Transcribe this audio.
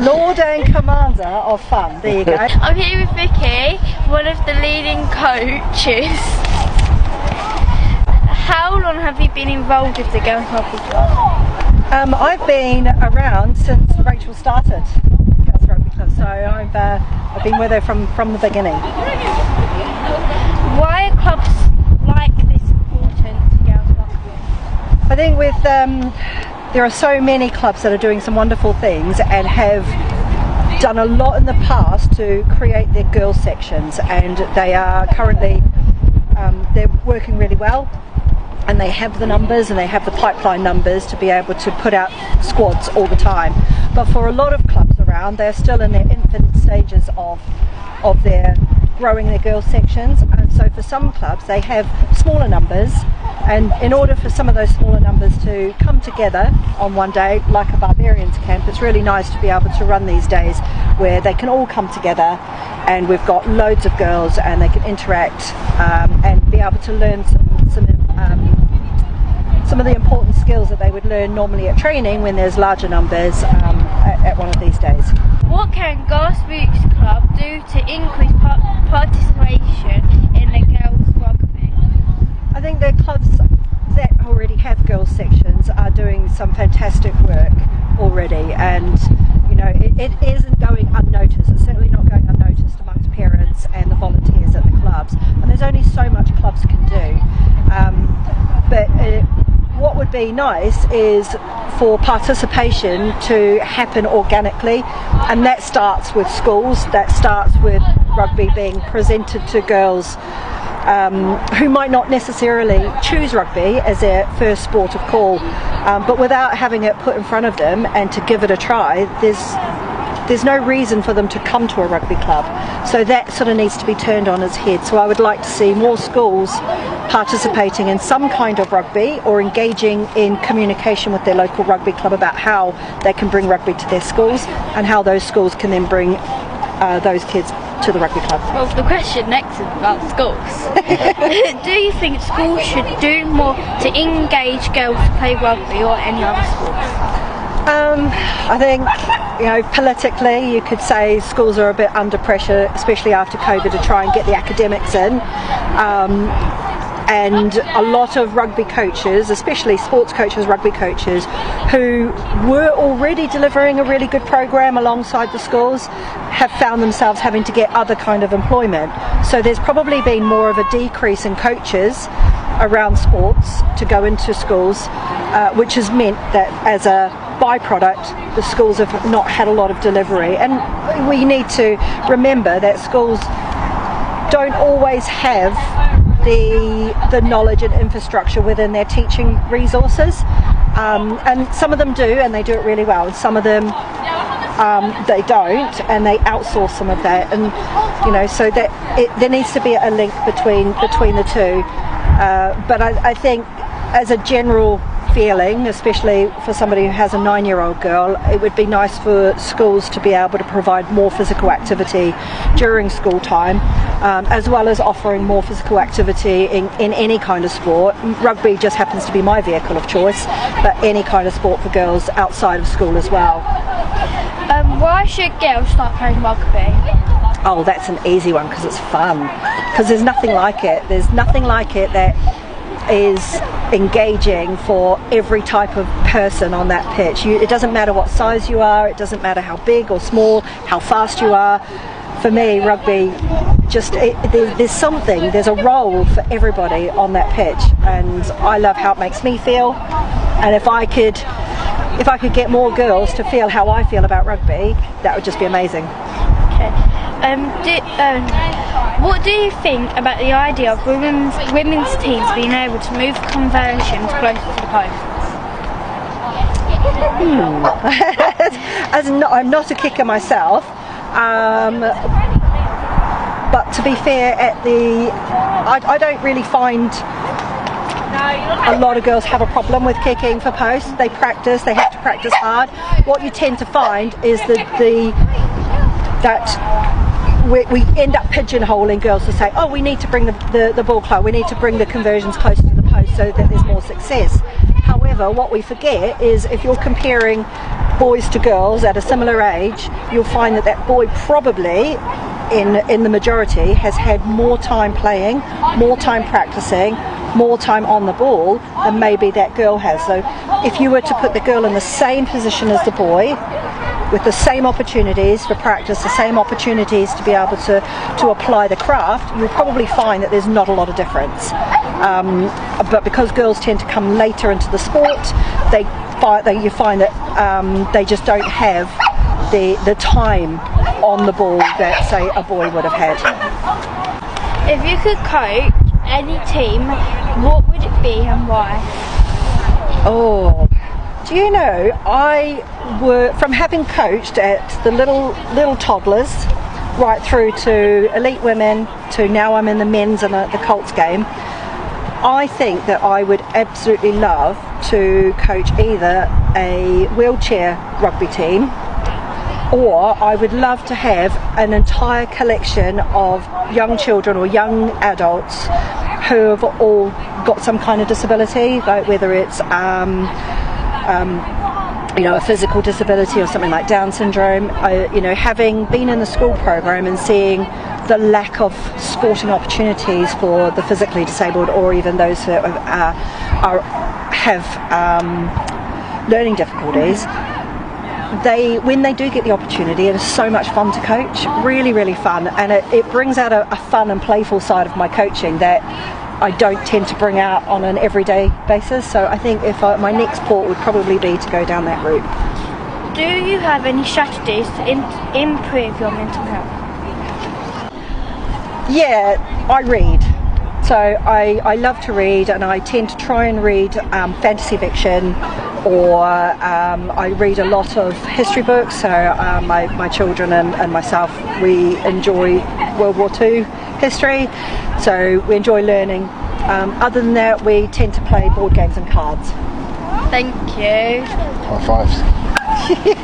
Lord and Commander of Fun. There you go. I'm here with Vicky, one of the leading coaches. How long have you been involved with the Girls Rugby Club? I've been around since Rachel started Girls Rugby Club, so I've been with her from the beginning. Why are clubs like this important to Girls Rugby? I think with there are so many clubs that are doing some wonderful things and have done a lot in the past to create their girls sections, and they are currently they're working really well, and they have the numbers and they have the pipeline numbers to be able to put out squads all the time. But for a lot of clubs around, they're still in their infant stages of their growing their girls sections, and so for some clubs they have smaller numbers, and in order for some of those smaller numbers to come together on one day like a Barbarians camp, it's really nice to be able to run these days where they can all come together and we've got loads of girls and they can interact and be able to learn some of the important skills that they would learn normally at training when there's larger numbers at one of these days. What can Grassroots Club do to increase participation in the girls rugby? I think the clubs that already have girls sections are doing some fantastic work already, and you know it isn't going unnoticed. It's certainly not going unnoticed amongst parents and the volunteers at the clubs, and there's only so much clubs can do. What would be nice is for participation to happen organically, and that starts with schools, that starts with rugby being presented to girls who might not necessarily choose rugby as their first sport of call, but without having it put in front of them and to give it a try, there's no reason for them to come to a rugby club. So that sort of needs to be turned on its head. So I would like to see more schools participating in some kind of rugby or engaging in communication with their local rugby club about how they can bring rugby to their schools and how those schools can then bring those kids to the rugby club. Well, the question next is about schools. Do you think schools should do more to engage girls to play rugby or any other sports? I think, you know, politically you could say schools are a bit under pressure, especially after COVID, to try and get the academics in. And a lot of rugby coaches, especially sports coaches, rugby coaches, who were already delivering a really good program alongside the schools, have found themselves having to get other kind of employment. So there's probably been more of a decrease in coaches around sports to go into schools, which has meant that as a byproduct the schools have not had a lot of delivery. And we need to remember that schools don't always have the knowledge and infrastructure within their teaching resources, and some of them do, and they do it really well, and some of them they don't, and they outsource some of that, and you know, so that there needs to be a link between the two. But I think as a general feeling, especially for somebody who has a 9-year-old girl, it would be nice for schools to be able to provide more physical activity during school time, as well as offering more physical activity in any kind of sport. Rugby just happens to be my vehicle of choice, but any kind of sport for girls outside of school as well. Why should girls start playing rugby? Oh, that's an easy one, because it's fun. Because there's nothing like it. There's nothing like it that is engaging for every type of person on that pitch. It doesn't matter what size you are, it doesn't matter how big or small, how fast you are. For me, rugby, there's a role for everybody on that pitch, and I love how it makes me feel. And if I could get more girls to feel how I feel about rugby, that would just be amazing. Okay. What do you think about the idea of women's teams being able to move conversions closer to the post? I'm not a kicker myself, but to be fair, I don't really find a lot of girls have a problem with kicking for post. They practice, they have to practice hard. What you tend to find is that we end up pigeonholing girls to say, oh, we need to bring the ball close, we need to bring the conversions closer to the post so that there's more success. However, what we forget is if you're comparing boys to girls at a similar age, you'll find that that boy probably, in the majority, has had more time playing, more time practicing, more time on the ball than maybe that girl has. So if you were to put the girl in the same position as the boy, with the same opportunities for practice, the same opportunities to be able to apply the craft, you'll probably find that there's not a lot of difference. But because girls tend to come later into the sport, you find that they just don't have the time on the ball that, say, a boy would have had. If you could coach any team, what would it be and why? Oh, do you know, from having coached at the little toddlers right through to elite women to now I'm in the men's and the Colts game, I think that I would absolutely love to coach either a wheelchair rugby team, or I would love to have an entire collection of young children or young adults who have all got some kind of disability, like whether it's a physical disability or something like Down syndrome. Having been in the school program and seeing the lack of sporting opportunities for the physically disabled, or even those who have learning difficulties, when they do get the opportunity, it is so much fun to coach, really, really fun, and it brings out a fun and playful side of my coaching that I don't tend to bring out on an everyday basis. So I think my next port would probably be to go down that route. Do you have any strategies to improve your mental health? Yeah, I read. So I love to read, and I tend to try and read fantasy fiction, or I read a lot of history books. So my children and myself, we enjoy World War II history, so we enjoy learning. Other than that, we tend to play board games and cards. Thank you. High fives.